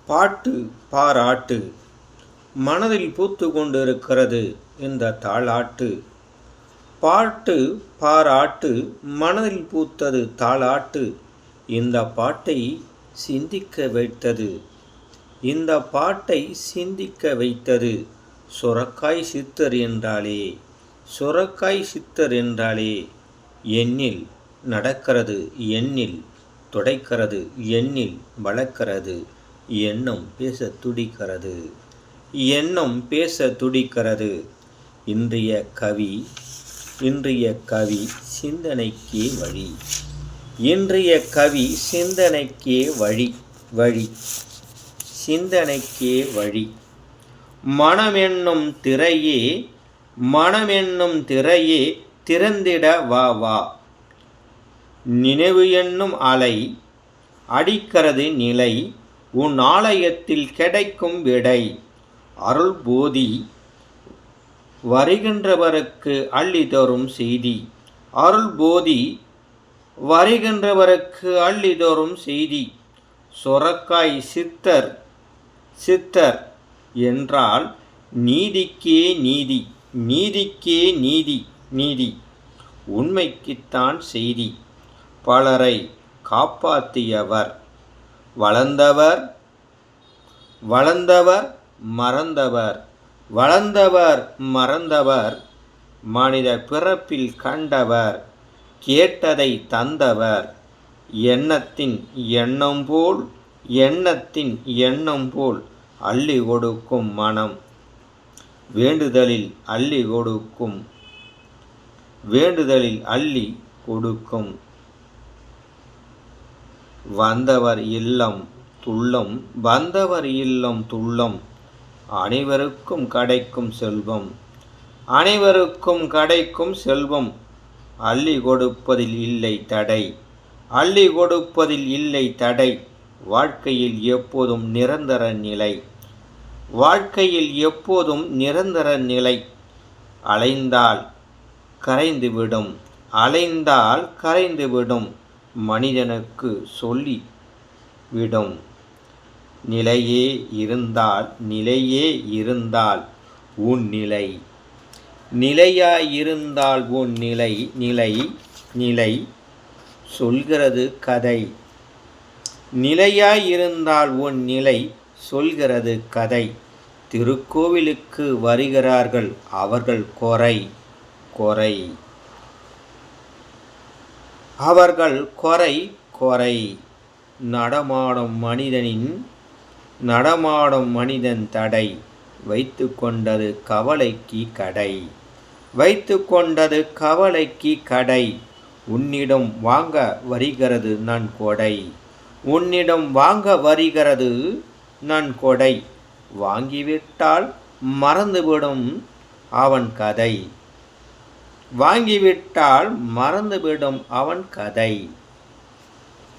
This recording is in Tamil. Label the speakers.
Speaker 1: பாட்டு பாராட்டு மனதில் பூத்து கொண்டிருக்கிறது இந்த தாலாட்டு. பாட்டு பாராட்டு மனதில் பூத்தது தாலாட்டு. இந்த பாட்டை சிந்திக்க வைத்தது இந்த பாட்டை சிந்திக்க வைத்தது சுரக்காய் சித்தர் என்றாலே. சுரக்காய் சித்தர் என்றாலே எண்ணில் நடக்கிறது, எண்ணில் துடைக்கிறது, எண்ணில் வளர்க்கிறது, எண்ணம் பேச துடிக்கிறது, எண்ணம் பேச துடிக்கிறது. இன்றைய கவி சிந்தனைக்கே வழி. இன்றைய கவி சிந்தனைக்கே வழி சிந்தனைக்கே வழி. மனமென்னும் திரையே திறந்திட வா வா. நினைவு என்னும் அலை அடிக்கிறது நிலை. உன் ஆலயத்தில் கிடைக்கும் விடை. அருள் போதி வருகின்றவருக்கு அள்ளி தரும் செய்தி. அருள் போதி வருகின்றவருக்கு அள்ளி தரும் செய்தி. சுரக்காய் சித்தர் என்றால் நீதிக்கே நீதி, நீதிக்கே நீதி, உண்மைக்குத்தான் செய்தி. பலரை காப்பாற்றியவர், வளர்ந்தவர் மறந்தவர், மனித பிறப்பில் கண்டவர், கேட்டதை தந்தவர். எண்ணத்தின் எண்ணம் போல் அள்ளி கொடுக்கும் மனம். வேண்டுதலில் அள்ளி கொடுக்கும். வந்தவர் இல்லம் துள்ளம். அனைவருக்கும் கிடைக்கும் செல்வம். அள்ளி கொடுப்பதில் இல்லை தடை. வாழ்க்கையில் எப்போதும் நிரந்தர நிலை. அலைந்தால் கரைந்துவிடும். மனிதனுக்கு சொல்லிவிடும். நிலையே இருந்தால் உன் நிலை. நிலையாயிருந்தால் உன் நிலை சொல்கிறது கதை. நிலையாயிருந்தால் உன் நிலை சொல்கிறது கதை. திருக்கோவிலுக்கு வருகிறார்கள் அவர்கள் கொரை. நடமாடும் மனிதன் தடை. வைத்து கொண்டது கவலைக்கு கடை. உன்னிடம் வாங்க வருகிறது நன்கொடை. வாங்கிவிட்டால் மறந்துவிடும் அவன் கதை.